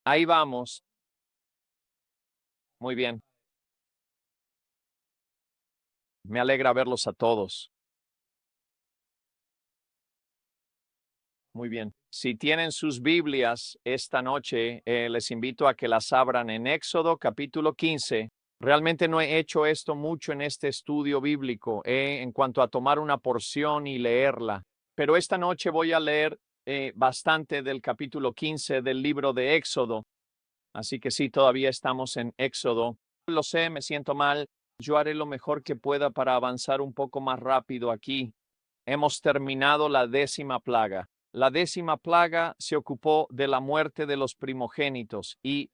Ahí vamos. Muy bien. Me alegra verlos a todos. Muy bien. Si tienen sus Biblias esta noche, les invito a que las abran en Éxodo capítulo 15. Realmente no he hecho esto mucho en este estudio bíblico, en cuanto a tomar una porción y leerla. Pero esta noche voy a leer bastante del capítulo 15 del libro de Éxodo. Así que sí, todavía estamos en Éxodo. Lo sé, me siento mal. Yo haré lo mejor que pueda para avanzar un poco más rápido aquí. Hemos terminado la 10ª plaga. La 10ª plaga se ocupó de la muerte de los primogénitos y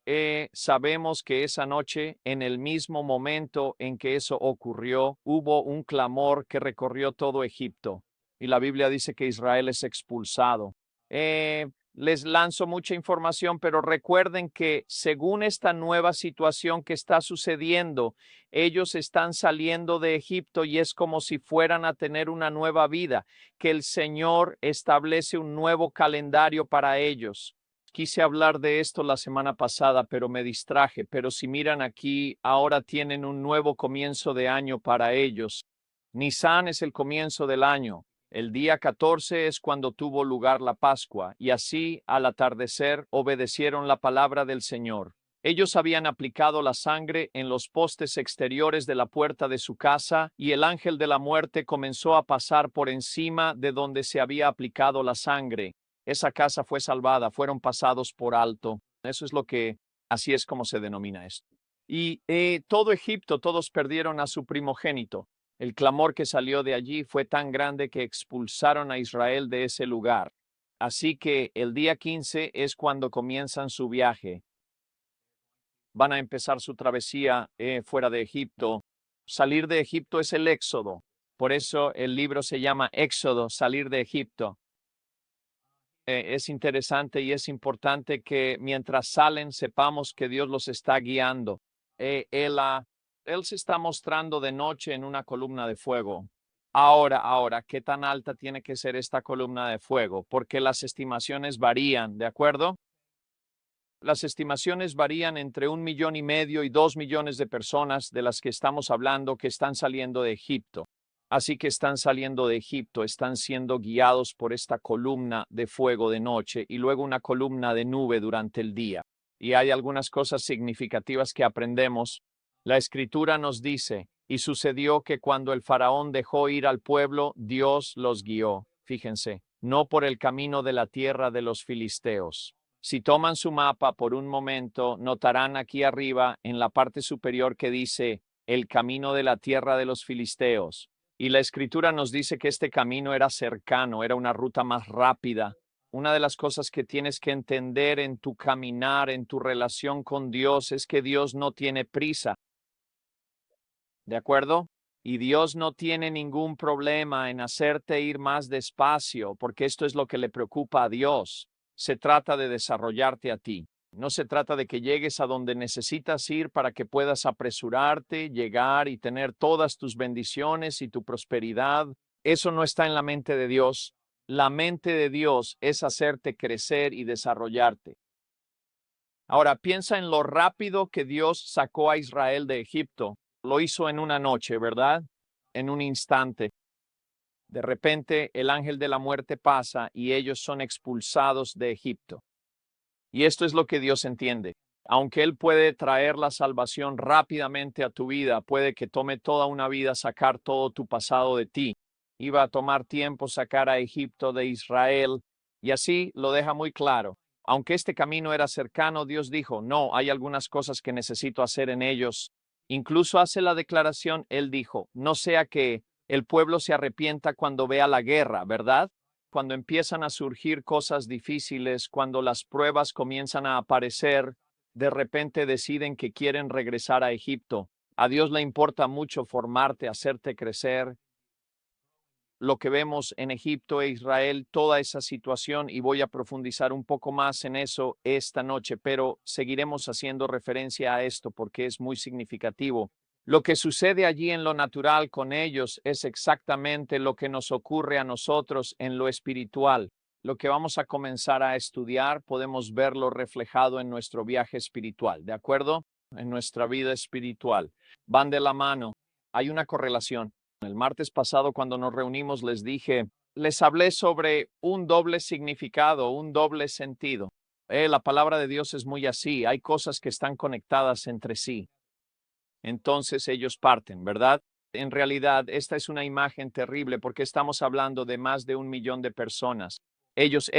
sabemos que esa noche, en el mismo momento en que eso ocurrió, hubo un clamor que recorrió todo Egipto y la Biblia dice que Israel es expulsado. Les lanzo mucha información, pero recuerden que según esta nueva situación que está sucediendo, ellos están saliendo de Egipto y es como si fueran a tener una nueva vida, que el Señor establece un nuevo calendario para ellos. Quise hablar de esto la semana pasada, pero me distraje. Pero si miran aquí, ahora tienen un nuevo comienzo de año para ellos. Nisan es el comienzo del año. El día 14 es cuando tuvo lugar la Pascua, y así, al atardecer, obedecieron la palabra del Señor. Ellos habían aplicado la sangre en los postes exteriores de la puerta de su casa, y el ángel de la muerte comenzó a pasar por encima de donde se había aplicado la sangre. Esa casa fue salvada, fueron pasados por alto. Eso es así es como se denomina esto. Y todo Egipto, todos perdieron a su primogénito. El clamor que salió de allí fue tan grande que expulsaron a Israel de ese lugar. Así que el día 15 es cuando comienzan su viaje. Van a empezar su travesía fuera de Egipto. Salir de Egipto es el éxodo. Por eso el libro se llama Éxodo, salir de Egipto. Es interesante y es importante que mientras salen sepamos que Dios los está guiando. Él se está mostrando de noche en una columna de fuego. Ahora, ¿qué tan alta tiene que ser esta columna de fuego? Porque las estimaciones varían, ¿de acuerdo? Las estimaciones varían entre 1,5 millones y 2 millones de personas de las que estamos hablando que están saliendo de Egipto. Así que están saliendo de Egipto, están siendo guiados por esta columna de fuego de noche y luego una columna de nube durante el día. Y hay algunas cosas significativas que aprendemos. La escritura nos dice, y sucedió que cuando el faraón dejó ir al pueblo, Dios los guió. Fíjense, no por el camino de la tierra de los filisteos. Si toman su mapa por un momento, notarán aquí arriba en la parte superior que dice el camino de la tierra de los filisteos. Y la escritura nos dice que este camino era cercano, era una ruta más rápida. Una de las cosas que tienes que entender en tu caminar, en tu relación con Dios, es que Dios no tiene prisa. ¿De acuerdo? Y Dios no tiene ningún problema en hacerte ir más despacio, porque esto es lo que le preocupa a Dios. Se trata de desarrollarte a ti. No se trata de que llegues a donde necesitas ir para que puedas apresurarte, llegar y tener todas tus bendiciones y tu prosperidad. Eso no está en la mente de Dios. La mente de Dios es hacerte crecer y desarrollarte. Ahora, piensa en lo rápido que Dios sacó a Israel de Egipto. Lo hizo en una noche, ¿verdad? En un instante. De repente, el ángel de la muerte pasa y ellos son expulsados de Egipto. Y esto es lo que Dios entiende. Aunque Él puede traer la salvación rápidamente a tu vida, puede que tome toda una vida sacar todo tu pasado de ti. Iba a tomar tiempo sacar a Egipto de Israel, y así lo deja muy claro. Aunque este camino era cercano, Dios dijo, no, hay algunas cosas que necesito hacer en ellos. Incluso hace la declaración, Él dijo, no sea que el pueblo se arrepienta cuando vea la guerra, ¿verdad? Cuando empiezan a surgir cosas difíciles, cuando las pruebas comienzan a aparecer, de repente deciden que quieren regresar a Egipto. A Dios le importa mucho formarte, hacerte crecer. Lo que vemos en Egipto e Israel, toda esa situación, y voy a profundizar un poco más en eso esta noche, pero seguiremos haciendo referencia a esto porque es muy significativo. Lo que sucede allí en lo natural con ellos es exactamente lo que nos ocurre a nosotros en lo espiritual. lo que vamos a comenzar a estudiar, podemos verlo reflejado en nuestro viaje espiritual, ¿de acuerdo? En nuestra vida espiritual. Van de la mano. Hay una correlación. El martes pasado, cuando nos reunimos, les hablé sobre un doble significado, un doble sentido. La palabra de Dios es muy así. Hay cosas que están conectadas entre sí. Entonces ellos parten, ¿verdad? En realidad, esta es una imagen terrible porque estamos hablando de más de 1 millón de personas. Ellos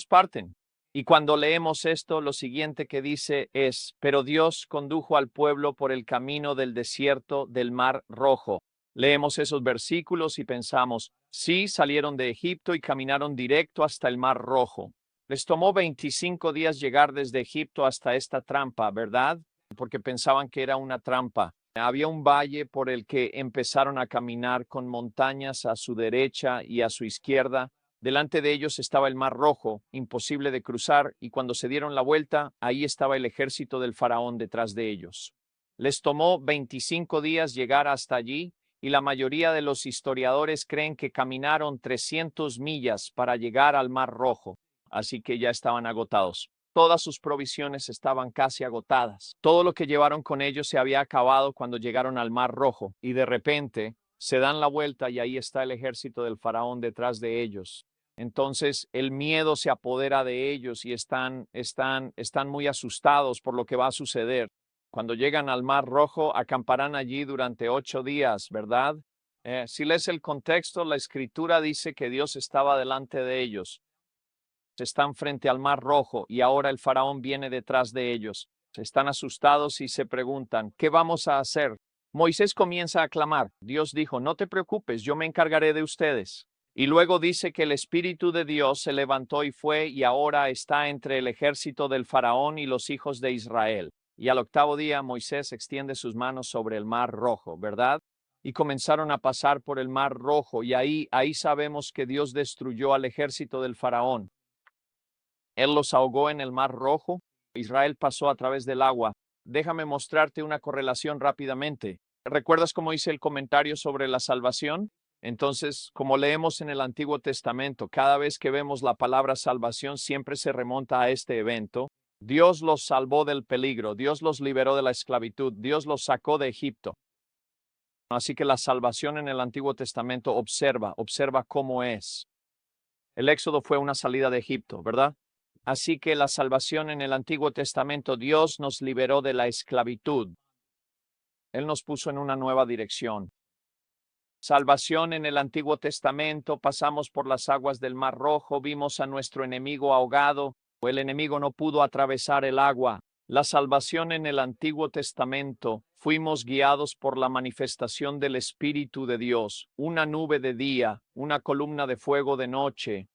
parten. Y cuando leemos esto, lo siguiente que dice es, pero Dios condujo al pueblo por el camino del desierto del Mar Rojo. Leemos esos versículos y pensamos, sí, salieron de Egipto y caminaron directo hasta el Mar Rojo. Les tomó 25 días llegar desde Egipto hasta esta trampa, ¿verdad? Porque pensaban que era una trampa. Había un valle por el que empezaron a caminar con montañas a su derecha y a su izquierda. Delante de ellos estaba el Mar Rojo, imposible de cruzar, y cuando se dieron la vuelta, ahí estaba el ejército del faraón detrás de ellos. Les tomó 25 días llegar hasta allí, y la mayoría de los historiadores creen que caminaron 300 millas para llegar al Mar Rojo, así que ya estaban agotados. Todas sus provisiones estaban casi agotadas. Todo lo que llevaron con ellos se había acabado cuando llegaron al Mar Rojo, y de repente se dan la vuelta y ahí está el ejército del faraón detrás de ellos. Entonces el miedo se apodera de ellos y están muy asustados por lo que va a suceder. Cuando llegan al Mar Rojo, acamparán allí durante 8 días, ¿verdad? Si lees el contexto, la escritura dice que Dios estaba delante de ellos. Están frente al Mar Rojo y ahora el faraón viene detrás de ellos. Están asustados y se preguntan, ¿qué vamos a hacer? Moisés comienza a clamar. Dios dijo, no te preocupes, yo me encargaré de ustedes. Y luego dice que el Espíritu de Dios se levantó y fue y ahora está entre el ejército del faraón y los hijos de Israel. Y al 8º día Moisés extiende sus manos sobre el Mar Rojo, ¿verdad? Y comenzaron a pasar por el Mar Rojo y ahí sabemos que Dios destruyó al ejército del faraón. Él los ahogó en el Mar Rojo. Israel pasó a través del agua. Déjame mostrarte una correlación rápidamente. ¿Recuerdas cómo hice el comentario sobre la salvación? Entonces, como leemos en el Antiguo Testamento, cada vez que vemos la palabra salvación siempre se remonta a este evento. Dios los salvó del peligro, Dios los liberó de la esclavitud, Dios los sacó de Egipto. Así que la salvación en el Antiguo Testamento observa cómo es. El éxodo fue una salida de Egipto, ¿verdad? Así que la salvación en el Antiguo Testamento, Dios nos liberó de la esclavitud. Él nos puso en una nueva dirección. Salvación en el Antiguo Testamento, pasamos por las aguas del Mar Rojo, vimos a nuestro enemigo ahogado, o el enemigo no pudo atravesar el agua. La salvación en el Antiguo Testamento, fuimos guiados por la manifestación del Espíritu de Dios, una nube de día, una columna de fuego de noche.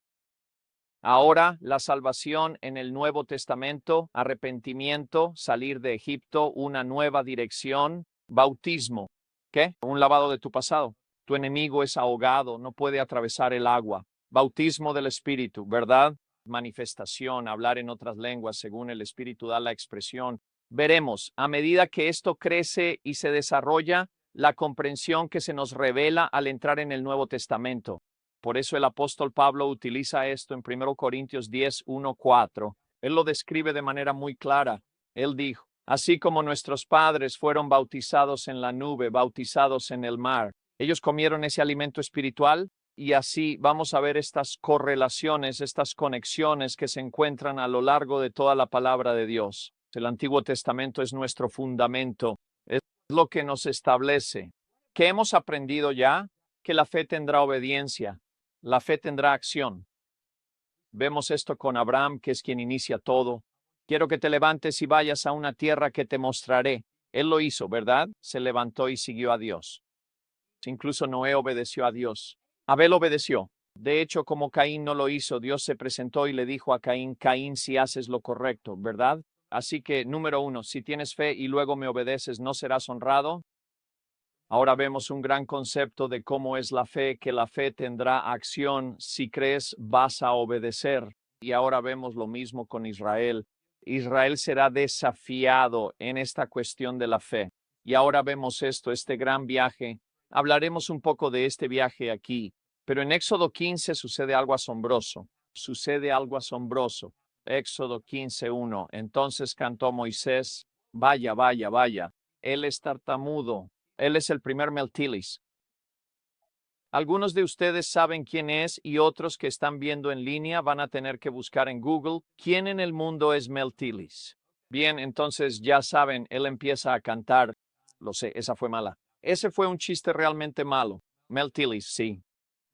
Ahora, la salvación en el Nuevo Testamento, arrepentimiento, salir de Egipto, una nueva dirección, bautismo. ¿Qué? Un lavado de tu pasado. Tu enemigo es ahogado, no puede atravesar el agua. Bautismo del Espíritu, ¿verdad? Manifestación, hablar en otras lenguas según el Espíritu da la expresión. Veremos, a medida que esto crece y se desarrolla, la comprensión que se nos revela al entrar en el Nuevo Testamento. Por eso el apóstol Pablo utiliza esto en 1 Corintios 10, 1, 4. Él lo describe de manera muy clara. Él dijo, así como nuestros padres fueron bautizados en la nube, bautizados en el mar, ellos comieron ese alimento espiritual y así vamos a ver estas correlaciones, estas conexiones que se encuentran a lo largo de toda la palabra de Dios. El Antiguo Testamento es nuestro fundamento, es lo que nos establece. ¿Qué hemos aprendido ya? Que la fe tendrá obediencia. La fe tendrá acción. Vemos esto con Abraham, que es quien inicia todo. Quiero que te levantes y vayas a una tierra que te mostraré. Él lo hizo, ¿verdad? Se levantó y siguió a Dios. Incluso Noé obedeció a Dios. Abel obedeció. De hecho, como Caín no lo hizo, Dios se presentó y le dijo a Caín, Caín, si haces lo correcto, ¿verdad? Así que, número 1, si tienes fe y luego me obedeces, ¿no serás honrado? Ahora vemos un gran concepto de cómo es la fe, que la fe tendrá acción. Si crees, vas a obedecer. Y ahora vemos lo mismo con Israel. Israel será desafiado en esta cuestión de la fe. Y ahora vemos esto, este gran viaje. Hablaremos un poco de este viaje aquí, pero en Éxodo 15 sucede algo asombroso. sucede algo asombroso. Éxodo 15:1. Entonces cantó Moisés, vaya, vaya, vaya, él es tartamudo, él es el primer Meltilis. Algunos de ustedes saben quién es y otros que están viendo en línea van a tener que buscar en Google quién en el mundo es Meltilis. Bien, entonces ya saben, él empieza a cantar. Lo sé, esa fue mala. Ese fue un chiste realmente malo. Meltilis, sí.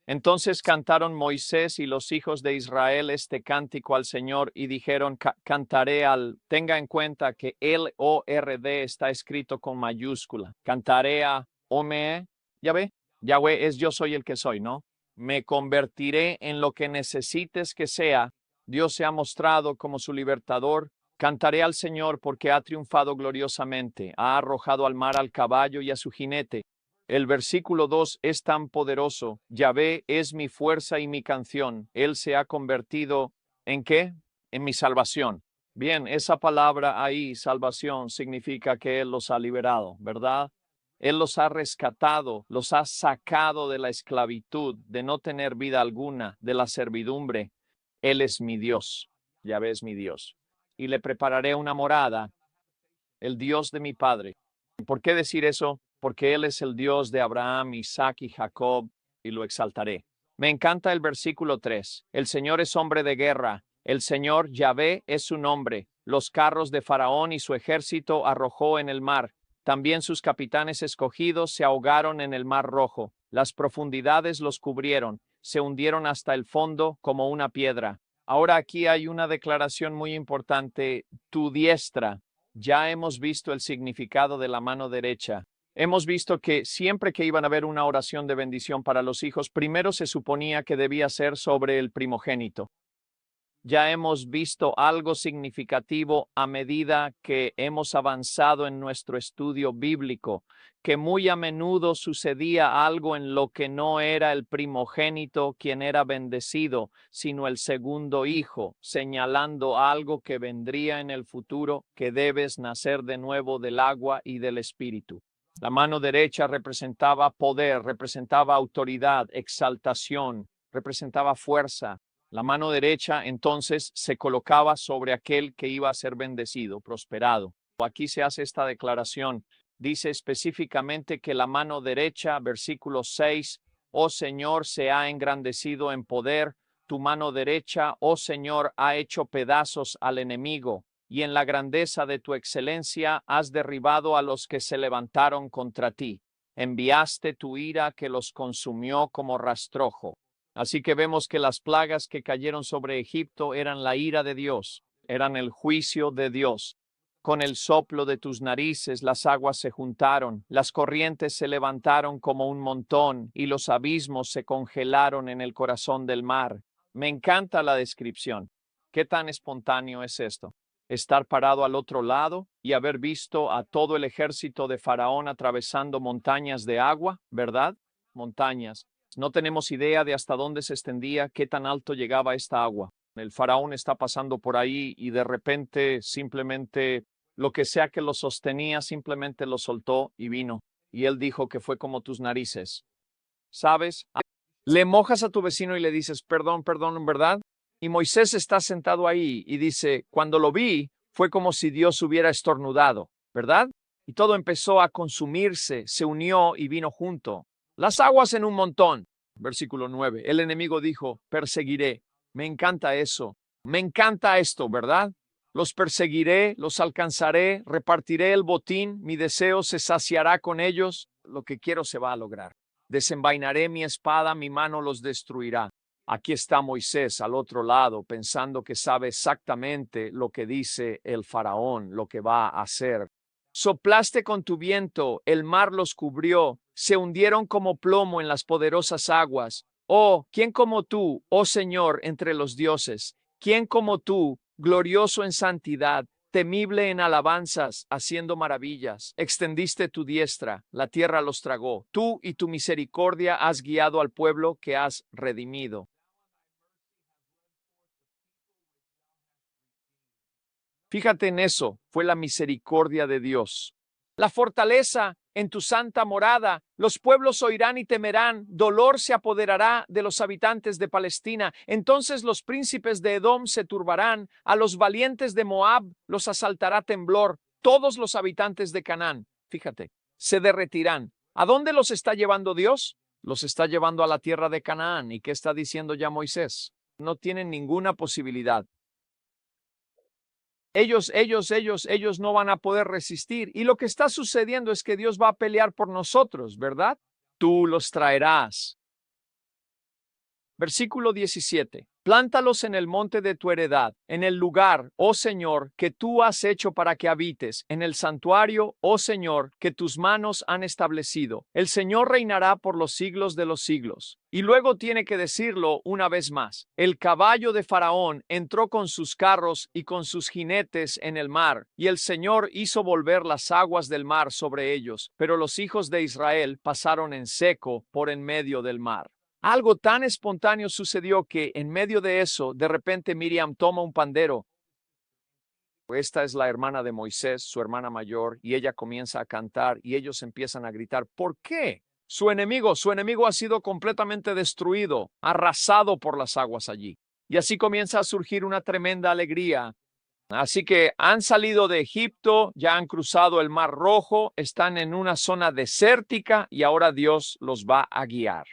Entonces cantaron Moisés y los hijos de Israel este cántico al Señor y dijeron, cantaré al, tenga en cuenta que L-O-R-D está escrito con mayúscula. Cantaré a Ome, ya ve, Yahweh es yo soy el que soy, ¿no? Me convertiré en lo que necesites que sea. Dios se ha mostrado como su libertador. Cantaré al Señor porque ha triunfado gloriosamente, ha arrojado al mar al caballo y a su jinete. El versículo 2 es tan poderoso. Yahvé es mi fuerza y mi canción. Él se ha convertido ¿en qué? En mi salvación. Bien, esa palabra ahí, salvación, significa que Él los ha liberado, ¿verdad? Él los ha rescatado, los ha sacado de la esclavitud, de no tener vida alguna, de la servidumbre. Él es mi Dios. Yahvé es mi Dios. Y le prepararé una morada, el Dios de mi Padre. ¿Por qué decir eso? Porque Él es el Dios de Abraham, Isaac y Jacob, y lo exaltaré. Me encanta el versículo 3. El Señor es hombre de guerra. El Señor Yahvé es su nombre. Los carros de Faraón y su ejército arrojó en el mar. También sus capitanes escogidos se ahogaron en el mar rojo. Las profundidades los cubrieron. Se hundieron hasta el fondo como una piedra. Ahora aquí hay una declaración muy importante. Tu diestra. Ya hemos visto el significado de la mano derecha. Hemos visto que siempre que iban a haber una oración de bendición para los hijos, primero se suponía que debía ser sobre el primogénito. Ya hemos visto algo significativo a medida que hemos avanzado en nuestro estudio bíblico, que muy a menudo sucedía algo en lo que no era el primogénito quien era bendecido, sino el segundo hijo, señalando algo que vendría en el futuro, que debes nacer de nuevo del agua y del espíritu. La mano derecha representaba poder, representaba autoridad, exaltación, representaba fuerza. La mano derecha entonces se colocaba sobre aquel que iba a ser bendecido, prosperado. Aquí se hace esta declaración. Dice específicamente que la mano derecha, versículo 6, oh Señor, se ha engrandecido en poder. Tu mano derecha, oh Señor, ha hecho pedazos al enemigo, y en la grandeza de tu excelencia has derribado a los que se levantaron contra ti. Enviaste tu ira que los consumió como rastrojo. Así que vemos que las plagas que cayeron sobre Egipto eran la ira de Dios, eran el juicio de Dios. Con el soplo de tus narices las aguas se juntaron, las corrientes se levantaron como un montón y los abismos se congelaron en el corazón del mar. Me encanta la descripción. ¿Qué tan espontáneo es esto? Estar parado al otro lado y haber visto a todo el ejército de Faraón atravesando montañas de agua, ¿verdad? Montañas. No tenemos idea de hasta dónde se extendía, qué tan alto llegaba esta agua. El faraón está pasando por ahí y de repente simplemente lo que sea que lo sostenía simplemente lo soltó y vino. Y él dijo que fue como tus narices. ¿Sabes? Le mojas a tu vecino y le dices, perdón, perdón, ¿verdad? Y Moisés está sentado ahí y dice, cuando lo vi, fue como si Dios hubiera estornudado, ¿verdad? Y todo empezó a consumirse, se unió y vino junto. Las aguas en un montón. Versículo 9. El enemigo dijo, perseguiré. Me encanta eso. Me encanta esto, ¿verdad? Los perseguiré, los alcanzaré, repartiré el botín, mi deseo se saciará con ellos. Lo que quiero se va a lograr. Desenvainaré mi espada, mi mano los destruirá. Aquí está Moisés al otro lado, pensando que sabe exactamente lo que dice el faraón, lo que va a hacer. Soplaste con tu viento, el mar los cubrió, se hundieron como plomo en las poderosas aguas. Oh, ¿quién como tú, oh Señor, entre los dioses? ¿Quién como tú, glorioso en santidad, temible en alabanzas, haciendo maravillas? Extendiste tu diestra, la tierra los tragó. Tú y tu misericordia has guiado al pueblo que has redimido. Fíjate en eso, fue la misericordia de Dios. La fortaleza en tu santa morada. Los pueblos oirán y temerán, dolor se apoderará de los habitantes de Palestina. Entonces los príncipes de Edom se turbarán, a los valientes de Moab los asaltará temblor. Todos los habitantes de Canaán, fíjate, se derretirán. ¿A dónde los está llevando Dios? Los está llevando a la tierra de Canaán. ¿Y qué está diciendo ya Moisés? No tienen ninguna posibilidad. Ellos no van a poder resistir. Y lo que está sucediendo es que Dios va a pelear por nosotros, ¿verdad? Tú los traerás. Versículo 17. Plántalos en el monte de tu heredad, en el lugar, oh Señor, que tú has hecho para que habites, en el santuario, oh Señor, que tus manos han establecido. El Señor reinará por los siglos de los siglos. Y luego tiene que decirlo una vez más. El caballo de Faraón entró con sus carros y con sus jinetes en el mar, y el Señor hizo volver las aguas del mar sobre ellos, pero los hijos de Israel pasaron en seco por en medio del mar. Algo tan espontáneo sucedió que en medio de eso, de repente Miriam toma un pandero. Esta es la hermana de Moisés, su hermana mayor, y ella comienza a cantar y ellos empiezan a gritar, ¿por qué? Su enemigo ha sido completamente destruido, arrasado por las aguas allí. Y así comienza a surgir una tremenda alegría. Así que han salido de Egipto, ya han cruzado el Mar Rojo, están en una zona desértica y ahora Dios los va a guiar.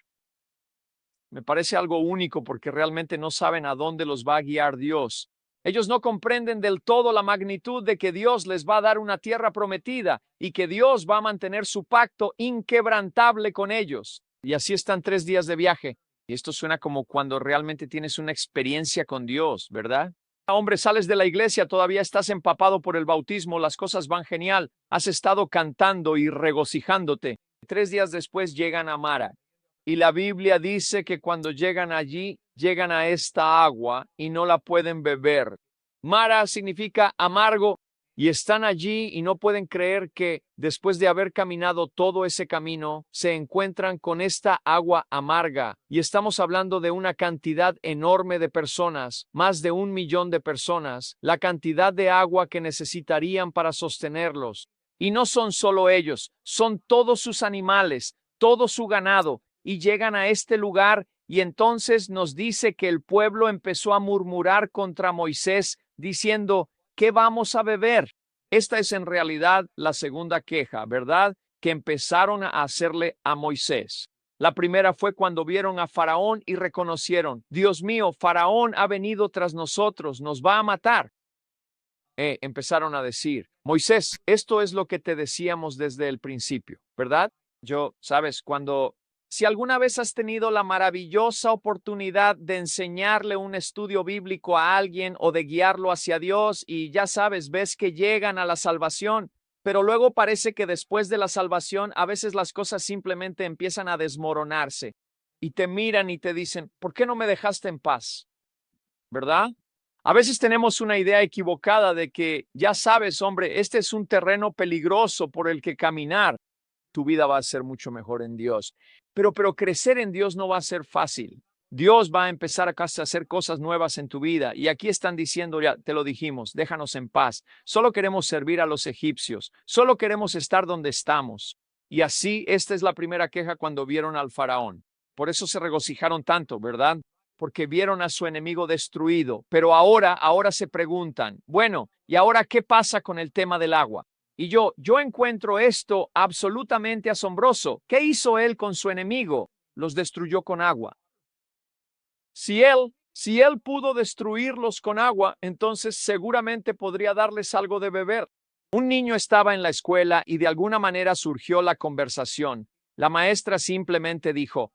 Me parece algo único porque realmente no saben a dónde los va a guiar Dios. Ellos no comprenden del todo la magnitud de que Dios les va a dar una tierra prometida y que Dios va a mantener su pacto inquebrantable con ellos. Y así están 3 días de viaje. Y esto suena como cuando realmente tienes una experiencia con Dios, ¿verdad? Hombre, sales de la iglesia, todavía estás empapado por el bautismo, las cosas van genial, has estado cantando y regocijándote. 3 días después llegan a Mara. Y la Biblia dice que cuando llegan allí, llegan a esta agua y no la pueden beber. Mara significa amargo y están allí y no pueden creer que después de haber caminado todo ese camino, se encuentran con esta agua amarga. Y estamos hablando de una cantidad enorme de personas, más de 1 millón de personas, la cantidad de agua que necesitarían para sostenerlos. Y no son solo ellos, son todos sus animales, todo su ganado. Y llegan a este lugar y entonces nos dice que el pueblo empezó a murmurar contra Moisés diciendo, ¿qué vamos a beber? Esta es en realidad la segunda queja, ¿verdad? Que empezaron a hacerle a Moisés. La primera fue cuando vieron a Faraón y reconocieron, Dios mío, Faraón ha venido tras nosotros, nos va a matar. Empezaron a decir, Moisés, esto es lo que te decíamos desde el principio, ¿verdad? Sabes, si alguna vez has tenido la maravillosa oportunidad de enseñarle un estudio bíblico a alguien o de guiarlo hacia Dios y ya sabes, ves que llegan a la salvación, pero luego parece que después de la salvación a veces las cosas simplemente empiezan a desmoronarse y te miran y te dicen, ¿por qué no me dejaste en paz? ¿Verdad? A veces tenemos una idea equivocada de que, ya sabes, hombre, este es un terreno peligroso por el que caminar. Tu vida va a ser mucho mejor en Dios. Pero crecer en Dios no va a ser fácil. Dios va a empezar a hacer cosas nuevas en tu vida. Y aquí están diciendo, ya te lo dijimos, déjanos en paz. Solo queremos servir a los egipcios. Solo queremos estar donde estamos. Y así, esta es la primera queja cuando vieron al faraón. Por eso se regocijaron tanto, ¿verdad? Porque vieron a su enemigo destruido. Pero ahora se preguntan, bueno, ¿y ahora qué pasa con el tema del agua? Y yo encuentro esto absolutamente asombroso. ¿Qué hizo él con su enemigo? Los destruyó con agua. Si él pudo destruirlos con agua, entonces seguramente podría darles algo de beber. Un niño estaba en la escuela y de alguna manera surgió la conversación. La maestra simplemente dijo,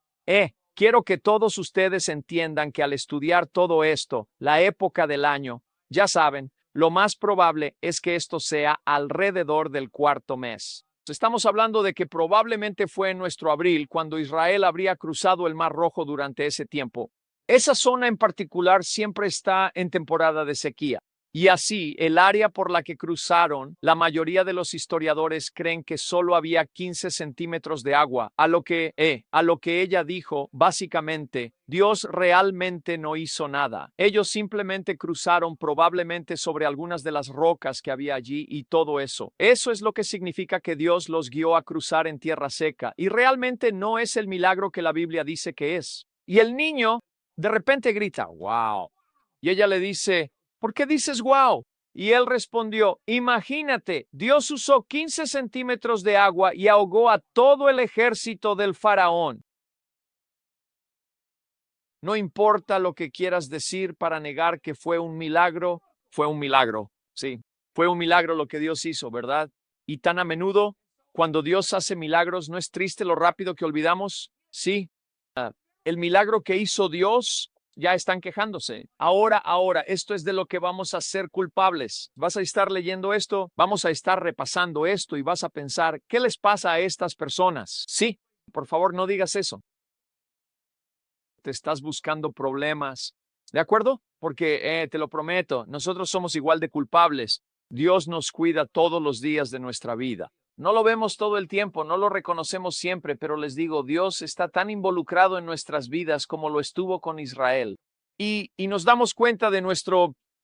quiero que todos ustedes entiendan que al estudiar todo esto, la época del año, ya saben, lo más probable es que esto sea alrededor del 4º mes. Estamos hablando de que probablemente fue en nuestro abril cuando Israel habría cruzado el Mar Rojo durante ese tiempo. Esa zona en particular siempre está en temporada de sequía. Y así, el área por la que cruzaron, la mayoría de los historiadores creen que solo había 15 centímetros de agua, a lo que ella dijo, básicamente, Dios realmente no hizo nada. Ellos simplemente cruzaron probablemente sobre algunas de las rocas que había allí y todo eso. Eso es lo que significa que Dios los guió a cruzar en tierra seca, y realmente no es el milagro que la Biblia dice que es. Y el niño de repente grita, ¡wow! Y ella le dice, ¿por qué dices wow? Y él respondió, imagínate, Dios usó 15 centímetros de agua y ahogó a todo el ejército del faraón. No importa lo que quieras decir para negar que fue un milagro, sí, fue un milagro lo que Dios hizo, ¿verdad? Y tan a menudo, cuando Dios hace milagros, ¿no es triste lo rápido que olvidamos? Sí, el milagro que hizo Dios, ya están quejándose. Ahora, esto es de lo que vamos a ser culpables. Vas a estar leyendo esto, vamos a estar repasando esto y vas a pensar, ¿qué les pasa a estas personas? Sí, por favor, no digas eso. Te estás buscando problemas, ¿de acuerdo? Porque te lo prometo, nosotros somos igual de culpables. Dios nos cuida todos los días de nuestra vida. No lo vemos todo el tiempo, no lo reconocemos siempre, pero les digo, Dios está tan involucrado en nuestras vidas como lo estuvo con Israel. Y nos damos cuenta de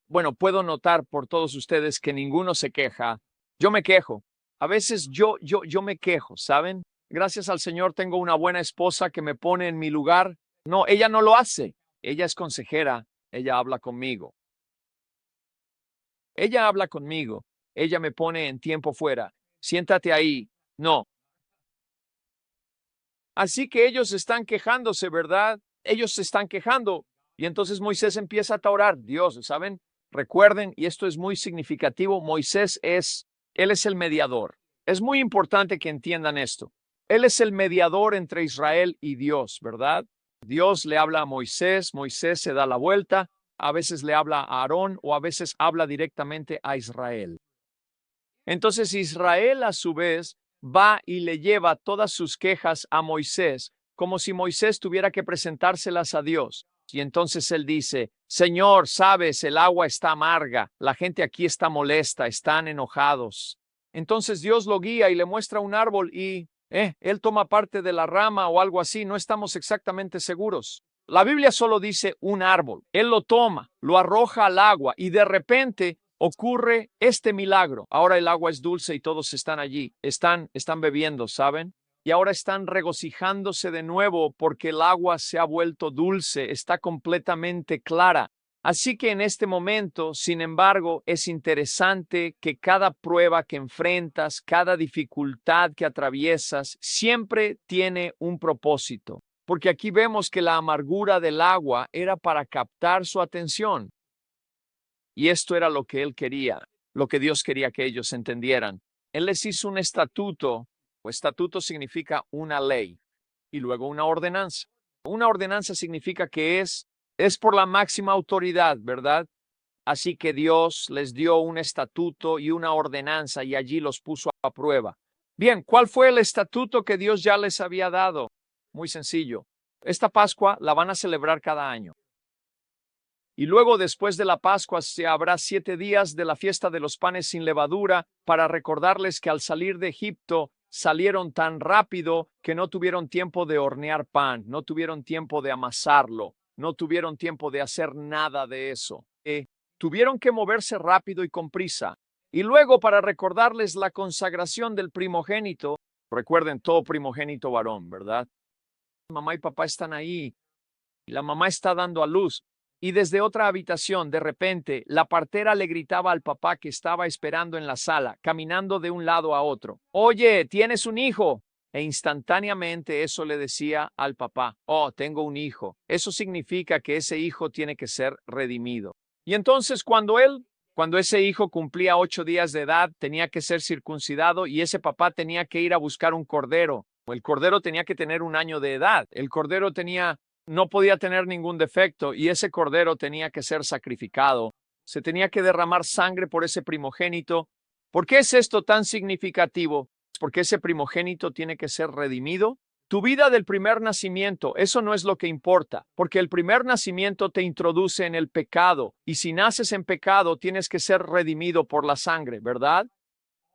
bueno, puedo notar por todos ustedes que ninguno se queja. Yo me quejo. A veces yo me quejo, ¿saben? Gracias al Señor tengo una buena esposa que me pone en mi lugar. No, ella no lo hace. Ella es consejera. Ella habla conmigo. Ella me pone en tiempo fuera. Siéntate ahí. No. Así que ellos están quejándose, ¿verdad? Ellos se están quejando. Y entonces Moisés empieza a orar. Dios, ¿saben? Recuerden, y esto es muy significativo, él es el mediador. Es muy importante que entiendan esto. Él es el mediador entre Israel y Dios, ¿verdad? Dios le habla a Moisés, Moisés se da la vuelta, a veces le habla a Aarón o a veces habla directamente a Israel. Entonces Israel a su vez va y le lleva todas sus quejas a Moisés, como si Moisés tuviera que presentárselas a Dios. Y entonces él dice, Señor, sabes, el agua está amarga, la gente aquí está molesta, están enojados. Entonces Dios lo guía y le muestra un árbol y él toma parte de la rama o algo así, no estamos exactamente seguros. La Biblia solo dice un árbol. Él lo toma, lo arroja al agua y de repente ocurre este milagro. Ahora el agua es dulce y todos están allí, están bebiendo, ¿saben? Y ahora están regocijándose de nuevo porque el agua se ha vuelto dulce, está completamente clara. Así que en este momento, sin embargo, es interesante que cada prueba que enfrentas, cada dificultad que atraviesas, siempre tiene un propósito. Porque aquí vemos que la amargura del agua era para captar su atención. Y esto era lo que él quería, lo que Dios quería que ellos entendieran. Él les hizo un estatuto, o estatuto significa una ley, y luego una ordenanza. Una ordenanza significa que es por la máxima autoridad, ¿verdad? Así que Dios les dio un estatuto y una ordenanza y allí los puso a prueba. Bien, ¿cuál fue el estatuto que Dios ya les había dado? Muy sencillo. Esta Pascua la van a celebrar cada año. Y luego, después de la Pascua, se habrá 7 días de la fiesta de los panes sin levadura para recordarles que al salir de Egipto salieron tan rápido que no tuvieron tiempo de hornear pan, no tuvieron tiempo de amasarlo, no tuvieron tiempo de hacer nada de eso. Tuvieron que moverse rápido y con prisa. Y luego, para recordarles la consagración del primogénito, recuerden, todo primogénito varón, ¿verdad? Mamá y papá están ahí y la mamá está dando a luz. Y desde otra habitación, de repente, la partera le gritaba al papá que estaba esperando en la sala, caminando de un lado a otro. Oye, ¿tienes un hijo? E instantáneamente eso le decía al papá, oh, tengo un hijo. Eso significa que ese hijo tiene que ser redimido. Y entonces cuando ese hijo cumplía 8 días de edad, tenía que ser circuncidado y ese papá tenía que ir a buscar un cordero. El cordero tenía que tener 1 año de edad. El cordero no podía tener ningún defecto y ese cordero tenía que ser sacrificado. Se tenía que derramar sangre por ese primogénito. ¿Por qué es esto tan significativo? Porque ese primogénito tiene que ser redimido. Tu vida del primer nacimiento, eso no es lo que importa, porque el primer nacimiento te introduce en el pecado, y si naces en pecado tienes que ser redimido por la sangre, ¿verdad?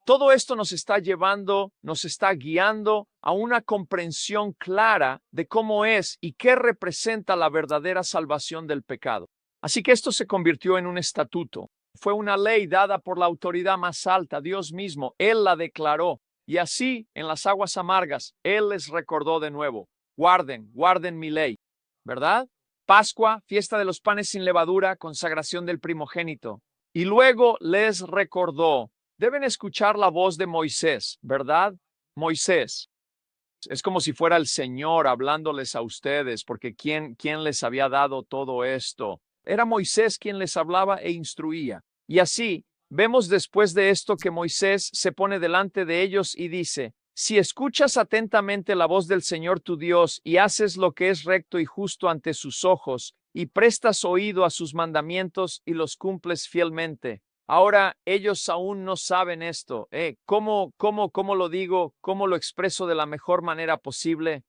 Todo esto nos está llevando, nos está guiando a una comprensión clara de cómo es y qué representa la verdadera salvación del pecado. Así que esto se convirtió en un estatuto. Fue una ley dada por la autoridad más alta, Dios mismo. Él la declaró. Y así, en las aguas amargas, Él les recordó de nuevo. Guarden mi ley. ¿Verdad? Pascua, fiesta de los panes sin levadura, consagración del primogénito. Y luego les recordó. Deben escuchar la voz de Moisés, ¿verdad? Moisés. Es como si fuera el Señor hablándoles a ustedes, porque ¿quién les había dado todo esto? Era Moisés quien les hablaba e instruía. Y así, vemos después de esto que Moisés se pone delante de ellos y dice, si escuchas atentamente la voz del Señor tu Dios y haces lo que es recto y justo ante sus ojos, y prestas oído a sus mandamientos y los cumples fielmente. Ahora ellos aún no saben esto. ¿Cómo lo digo? ¿Cómo lo expreso de la mejor manera posible?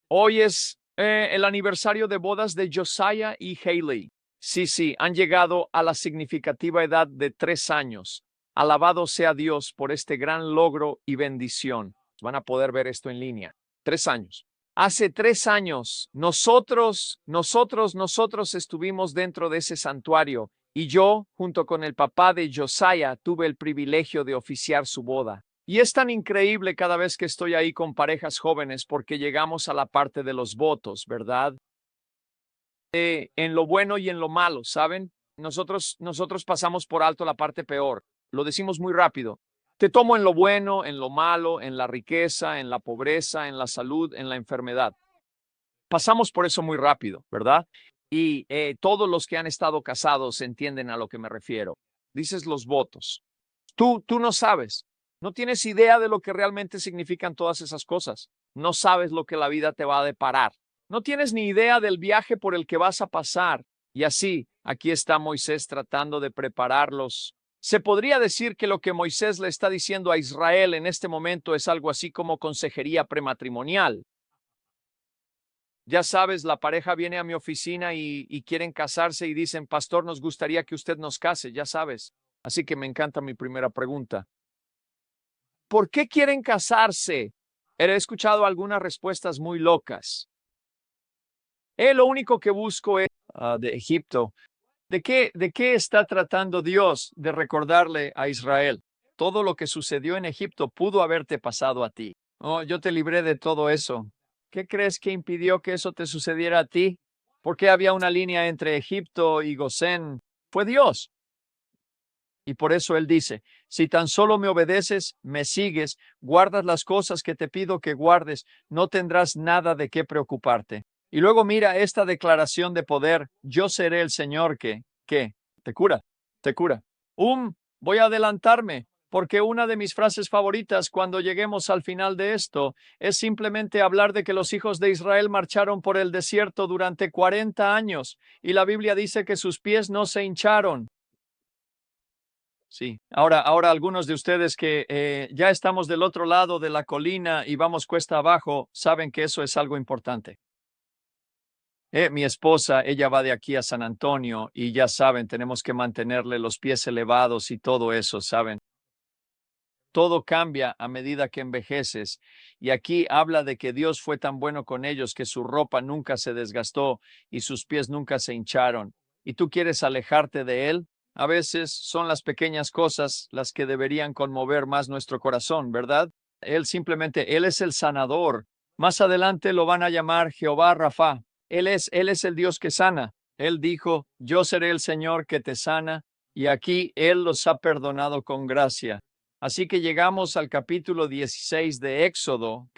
Hoy es el aniversario de bodas de Josiah y Hailey. Sí, han llegado a la significativa edad de 3 años. Alabado sea Dios por este gran logro y bendición. Van a poder ver esto en línea. 3 años. Hace 3 años, nosotros estuvimos dentro de ese santuario y yo, junto con el papá de Josiah, tuve el privilegio de oficiar su boda. Y es tan increíble cada vez que estoy ahí con parejas jóvenes porque llegamos a la parte de los votos, ¿verdad? En lo bueno y en lo malo, ¿saben? Nosotros pasamos por alto la parte peor. Lo decimos muy rápido. Te tomo en lo bueno, en lo malo, en la riqueza, en la pobreza, en la salud, en la enfermedad. Pasamos por eso muy rápido, ¿verdad? Y todos los que han estado casados entienden a lo que me refiero. Dices los votos. Tú no sabes. No tienes idea de lo que realmente significan todas esas cosas. No sabes lo que la vida te va a deparar. No tienes ni idea del viaje por el que vas a pasar. Y así, aquí está Moisés tratando de prepararlos. Se podría decir que lo que Moisés le está diciendo a Israel en este momento es algo así como consejería prematrimonial. Ya sabes, la pareja viene a mi oficina y quieren casarse y dicen, pastor, nos gustaría que usted nos case, ya sabes. Así que me encanta mi primera pregunta. ¿Por qué quieren casarse? He escuchado algunas respuestas muy locas. Lo único que busco es de Egipto. ¿De qué está tratando Dios de recordarle a Israel? Todo lo que sucedió en Egipto pudo haberte pasado a ti. Oh, yo te libré de todo eso. ¿Qué crees que impidió que eso te sucediera a ti? ¿Por qué había una línea entre Egipto y Gosén? Fue Dios. Y por eso Él dice, si tan solo me obedeces, me sigues, guardas las cosas que te pido que guardes, no tendrás nada de qué preocuparte. Y luego mira esta declaración de poder, yo seré el Señor que te cura, te cura. Voy a adelantarme, porque una de mis frases favoritas cuando lleguemos al final de esto es simplemente hablar de que los hijos de Israel marcharon por el desierto durante 40 años y la Biblia dice que sus pies no se hincharon. Sí, ahora algunos de ustedes que ya estamos del otro lado de la colina y vamos cuesta abajo, saben que eso es algo importante. Mi esposa, ella va de aquí a San Antonio y ya saben, tenemos que mantenerle los pies elevados y todo eso, ¿saben? Todo cambia a medida que envejeces. Y aquí habla de que Dios fue tan bueno con ellos que su ropa nunca se desgastó y sus pies nunca se hincharon. ¿Y tú quieres alejarte de Él? A veces son las pequeñas cosas las que deberían conmover más nuestro corazón, ¿verdad? Él es el sanador. Más adelante lo van a llamar Jehová Rafa. Él es el Dios que sana. Él dijo, yo seré el Señor que te sana, y aquí Él los ha perdonado con gracia. Así que llegamos al capítulo 16 de Éxodo,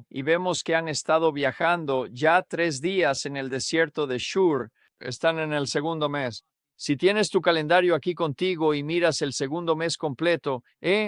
y vemos que han estado viajando ya 3 días en el desierto de Shur. Están en el segundo mes. Si tienes tu calendario aquí contigo y miras el segundo mes completo,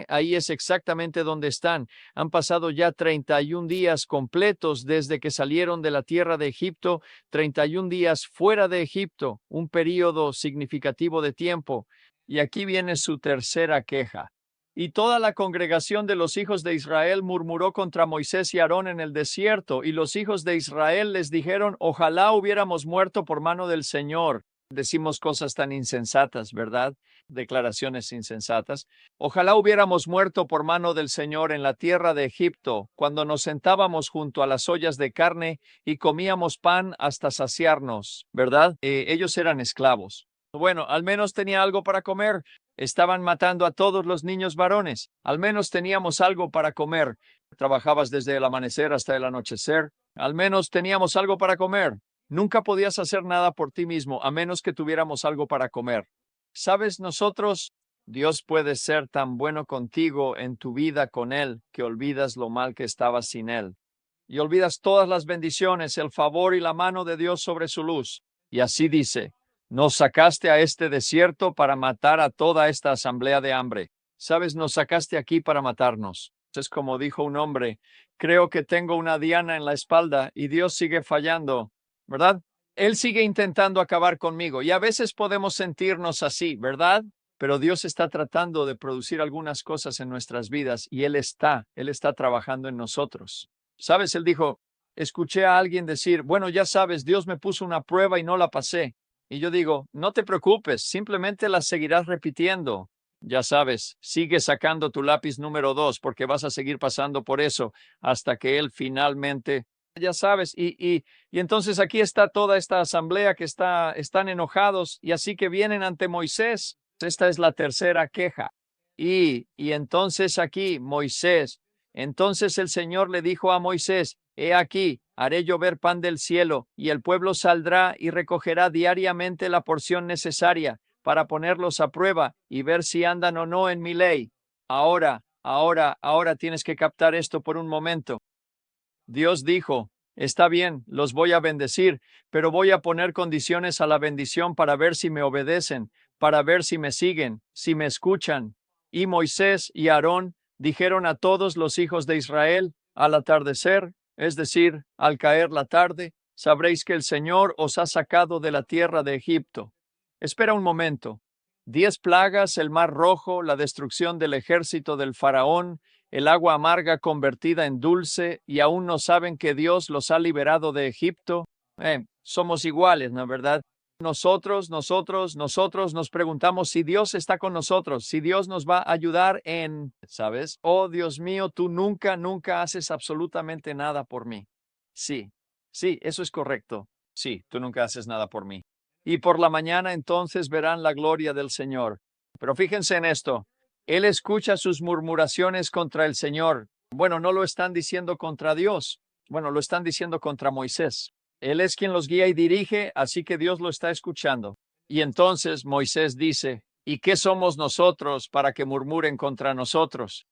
ahí es exactamente donde están. Han pasado ya 31 días completos desde que salieron de la tierra de Egipto, 31 días fuera de Egipto, un periodo significativo de tiempo. Y aquí viene su tercera queja. Y toda la congregación de los hijos de Israel murmuró contra Moisés y Aarón en el desierto, y los hijos de Israel les dijeron, ojalá hubiéramos muerto por mano del Señor. Decimos cosas tan insensatas, ¿verdad? Declaraciones insensatas. Ojalá hubiéramos muerto por mano del Señor en la tierra de Egipto, cuando nos sentábamos junto a las ollas de carne y comíamos pan hasta saciarnos, ¿verdad? Ellos eran esclavos. Bueno, al menos tenía algo para comer. Estaban matando a todos los niños varones. Al menos teníamos algo para comer. Trabajabas desde el amanecer hasta el anochecer. Al menos teníamos algo para comer. Nunca podías hacer nada por ti mismo a menos que tuviéramos algo para comer. ¿Sabes? Dios puede ser tan bueno contigo en tu vida con Él que olvidas lo mal que estabas sin Él. Y olvidas todas las bendiciones, el favor y la mano de Dios sobre su luz. Y así dice, nos sacaste a este desierto para matar a toda esta asamblea de hambre. ¿Sabes? Nos sacaste aquí para matarnos. Es como dijo un hombre, creo que tengo una diana en la espalda y Dios sigue fallando, ¿verdad? Él sigue intentando acabar conmigo y a veces podemos sentirnos así, ¿verdad? Pero Dios está tratando de producir algunas cosas en nuestras vidas y Él está trabajando en nosotros. ¿Sabes? Él dijo, escuché a alguien decir, bueno, ya sabes, Dios me puso una prueba y no la pasé. Y yo digo, no te preocupes, simplemente la seguirás repitiendo. Ya sabes, sigue sacando tu lápiz número 2 porque vas a seguir pasando por eso hasta que Él finalmente, ya sabes, y entonces aquí está toda esta asamblea que están enojados y así que vienen ante Moisés. Esta es la tercera queja. Y entonces aquí Moisés, entonces el Señor le dijo a Moisés, he aquí, haré llover pan del cielo, y el pueblo saldrá y recogerá diariamente la porción necesaria para ponerlos a prueba y ver si andan o no en mi ley. Ahora tienes que captar esto por un momento. Dios dijo, está bien, los voy a bendecir, pero voy a poner condiciones a la bendición para ver si me obedecen, para ver si me siguen, si me escuchan. Y Moisés y Aarón dijeron a todos los hijos de Israel, al atardecer, es decir, al caer la tarde, sabréis que el Señor os ha sacado de la tierra de Egipto. Espera un momento. 10 plagas, el mar rojo, la destrucción del ejército del faraón, el agua amarga convertida en dulce, y aún no saben que Dios los ha liberado de Egipto. Somos iguales, ¿no es verdad? Nosotros nos preguntamos si Dios está con nosotros, si Dios nos va a ayudar ¿sabes? Oh, Dios mío, tú nunca haces absolutamente nada por mí. Sí, eso es correcto. Sí, tú nunca haces nada por mí. Y por la mañana entonces verán la gloria del Señor. Pero fíjense en esto. Él escucha sus murmuraciones contra el Señor. Bueno, no lo están diciendo contra Dios. Bueno, lo están diciendo contra Moisés. Él es quien los guía y dirige, así que Dios lo está escuchando. Y entonces Moisés dice, ¿y qué somos nosotros para que murmuren contra nosotros?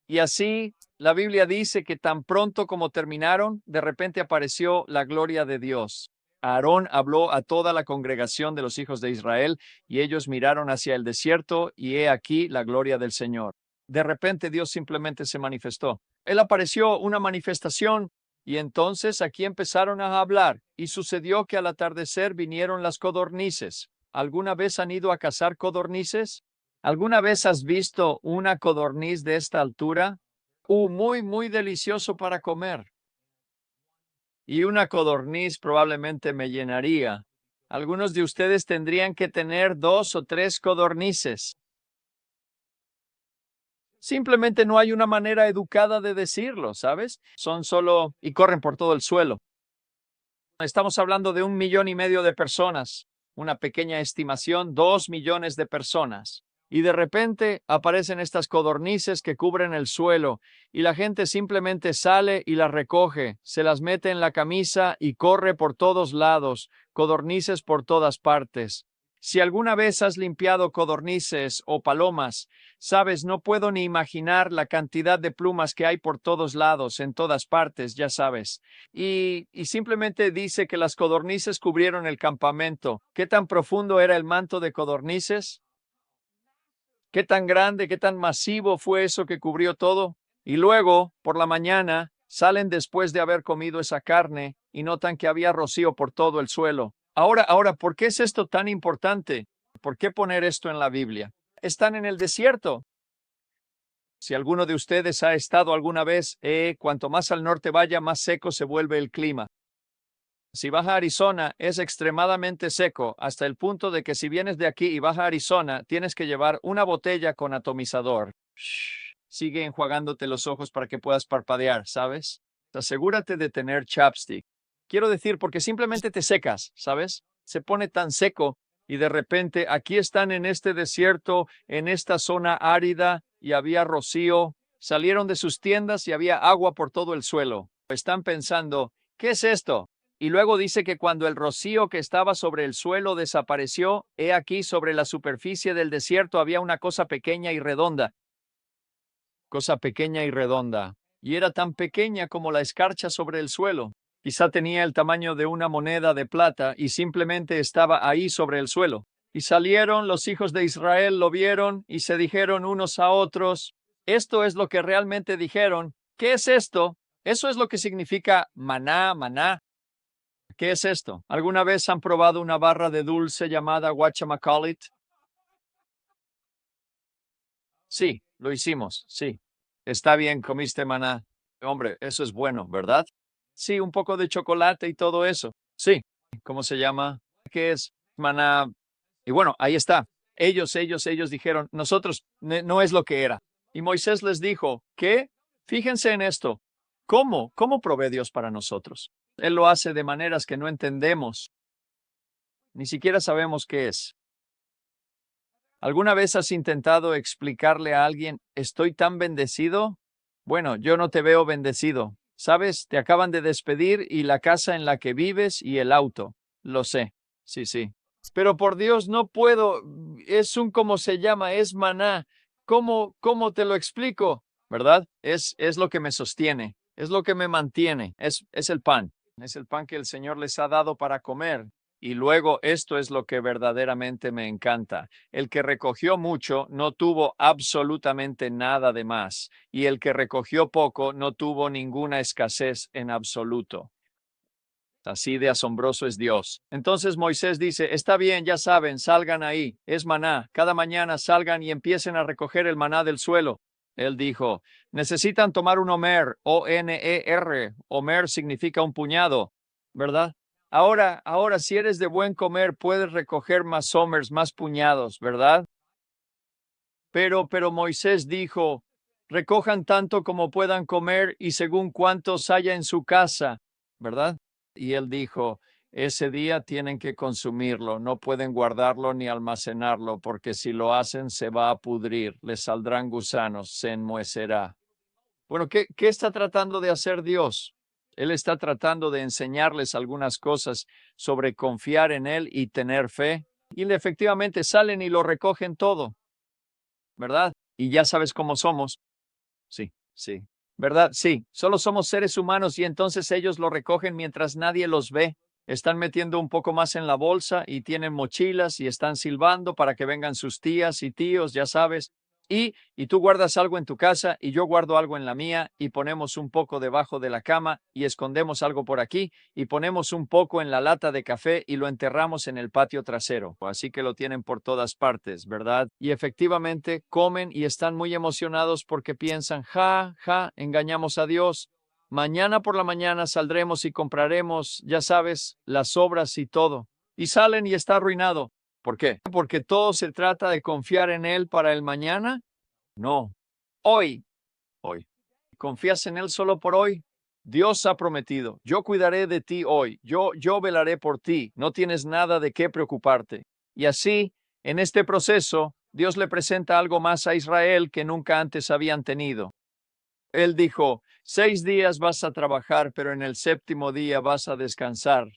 Y así la Biblia dice que tan pronto como terminaron, de repente apareció la gloria de Dios. Aarón habló a toda la congregación de los hijos de Israel y ellos miraron hacia el desierto y he aquí la gloria del Señor. De repente Dios simplemente se manifestó. Él apareció una manifestación y entonces aquí empezaron a hablar y sucedió que al atardecer vinieron las codornices. ¿Alguna vez han ido a cazar codornices? ¿Alguna vez has visto una codorniz de esta altura? Muy delicioso para comer. Y una codorniz probablemente me llenaría. Algunos de ustedes tendrían que tener 2 o 3 codornices. Simplemente no hay una manera educada de decirlo, ¿sabes? Son solo y corren por todo el suelo. Estamos hablando de 1,5 millones de personas, una pequeña estimación, 2 millones de personas. Y de repente aparecen estas codornices que cubren el suelo y la gente simplemente sale y las recoge, se las mete en la camisa y corre por todos lados, codornices por todas partes. Si alguna vez has limpiado codornices o palomas, sabes, no puedo ni imaginar la cantidad de plumas que hay por todos lados, en todas partes, ya sabes. Y simplemente dice que las codornices cubrieron el campamento. ¿Qué tan profundo era el manto de codornices? ¿Qué tan grande, qué tan masivo fue eso que cubrió todo? Y luego, por la mañana, salen después de haber comido esa carne y notan que había rocío por todo el suelo. Ahora, ¿por qué es esto tan importante? ¿Por qué poner esto en la Biblia? Están en el desierto. Si alguno de ustedes ha estado alguna vez, cuanto más al norte vaya, más seco se vuelve el clima. Si vas a Arizona, es extremadamente seco, hasta el punto de que si vienes de aquí y vas a Arizona, tienes que llevar una botella con atomizador. Shh. Sigue enjuagándote los ojos para que puedas parpadear, ¿sabes? Asegúrate de tener chapstick. Quiero decir, porque simplemente te secas, ¿sabes? Se pone tan seco y de repente aquí están en este desierto, en esta zona árida y había rocío. Salieron de sus tiendas y había agua por todo el suelo. Están pensando, ¿qué es esto? Y luego dice que cuando el rocío que estaba sobre el suelo desapareció, he aquí sobre la superficie del desierto había una cosa pequeña y redonda. Cosa pequeña y redonda. Y era tan pequeña como la escarcha sobre el suelo. Quizá tenía el tamaño de una moneda de plata y simplemente estaba ahí sobre el suelo. Y salieron los hijos de Israel, lo vieron y se dijeron unos a otros, esto es lo que realmente dijeron. ¿Qué es esto? Eso es lo que significa maná, maná. ¿Qué es esto? ¿Alguna vez han probado una barra de dulce llamada whatchamacallit? Sí, lo hicimos, sí. Está bien, comiste maná. Hombre, eso es bueno, ¿verdad? Sí, un poco de chocolate y todo eso. Sí. ¿Cómo se llama? ¿Qué es maná? Y bueno, ahí está. Ellos dijeron, nosotros no es lo que era. Y Moisés les dijo, ¿qué? Fíjense en esto. ¿Cómo? ¿Cómo provee Dios para nosotros? Él lo hace de maneras que no entendemos. Ni siquiera sabemos qué es. ¿Alguna vez has intentado explicarle a alguien, estoy tan bendecido? Bueno, yo no te veo bendecido. ¿Sabes? Te acaban de despedir y la casa en la que vives y el auto. Lo sé. Sí, sí. Pero por Dios, no puedo. Es un, ¿cómo se llama? Es maná. ¿Cómo te lo explico? ¿Verdad? Es lo que me sostiene. Es lo que me mantiene. Es el pan. Es el pan que el Señor les ha dado para comer. Y luego esto es lo que verdaderamente me encanta. El que recogió mucho no tuvo absolutamente nada de más, y el que recogió poco no tuvo ninguna escasez en absoluto. Así de asombroso es Dios. Entonces Moisés dice, está bien, ya saben, salgan ahí, es maná, cada mañana salgan y empiecen a recoger el maná del suelo. Él dijo, necesitan tomar un omer, O-N-E-R, omer significa un puñado, ¿verdad? Ahora, si eres de buen comer, puedes recoger más omers, más puñados, ¿verdad? Pero Moisés dijo, recojan tanto como puedan comer y según cuántos haya en su casa, ¿verdad? Y él dijo, ese día tienen que consumirlo, no pueden guardarlo ni almacenarlo, porque si lo hacen se va a pudrir, les saldrán gusanos, se enmuecerá. Bueno, ¿qué está tratando de hacer Dios? Él está tratando de enseñarles algunas cosas sobre confiar en Él y tener fe. Y efectivamente salen y lo recogen todo, ¿verdad? Y ya sabes cómo somos. Sí, sí. ¿Verdad? Sí, solo somos seres humanos y entonces ellos lo recogen mientras nadie los ve. Están metiendo un poco más en la bolsa y tienen mochilas y están silbando para que vengan sus tías y tíos, ya sabes. Y tú guardas algo en tu casa y yo guardo algo en la mía y ponemos un poco debajo de la cama y escondemos algo por aquí y ponemos un poco en la lata de café y lo enterramos en el patio trasero. Así que lo tienen por todas partes, ¿verdad? Y efectivamente comen y están muy emocionados porque piensan, engañamos a Dios. Mañana por la mañana saldremos y compraremos, ya sabes, las sobras y todo. Y salen y está arruinado. ¿Por qué? ¿Porque todo se trata de confiar en Él para el mañana? No. Hoy. ¿Confías en Él solo por hoy? Dios ha prometido, yo cuidaré de ti hoy, yo velaré por ti, no tienes nada de qué preocuparte. Y así, en este proceso, Dios le presenta algo más a Israel que nunca antes habían tenido. Él dijo, 6 días vas a trabajar, pero en el séptimo día vas a descansar.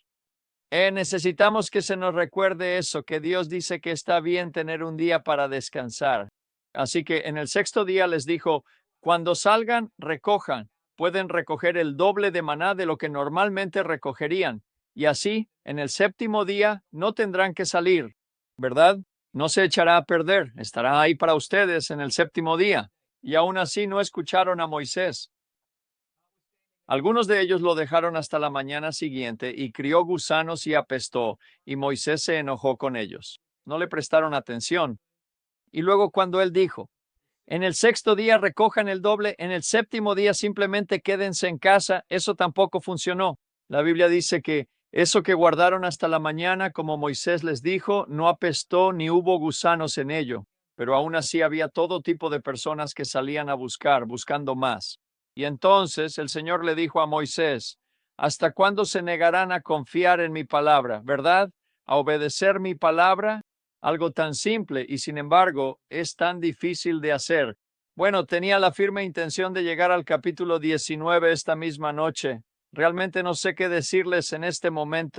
Necesitamos que se nos recuerde eso, que Dios dice que está bien tener un día para descansar. Así que en el sexto día les dijo, cuando salgan, recojan. Pueden recoger el doble de maná de lo que normalmente recogerían. Y así, en el séptimo día, no tendrán que salir, ¿verdad? No se echará a perder, estará ahí para ustedes en el séptimo día. Y aún así no escucharon a Moisés. Algunos de ellos lo dejaron hasta la mañana siguiente y crió gusanos y apestó, y Moisés se enojó con ellos. No le prestaron atención. Y luego cuando él dijo, En el sexto día recojan el doble, en el séptimo día simplemente quédense en casa. Eso tampoco funcionó. La Biblia dice que eso que guardaron hasta la mañana, como Moisés les dijo, no apestó ni hubo gusanos en ello, pero aún así había todo tipo de personas que salían a buscando más. Y entonces el Señor le dijo a Moisés: ¿hasta cuándo se negarán a confiar en mi palabra, verdad? A obedecer mi palabra. Algo tan simple y sin embargo es tan difícil de hacer. Bueno, tenía la firme intención de llegar al capítulo 19 esta misma noche. Realmente no sé qué decirles en este momento.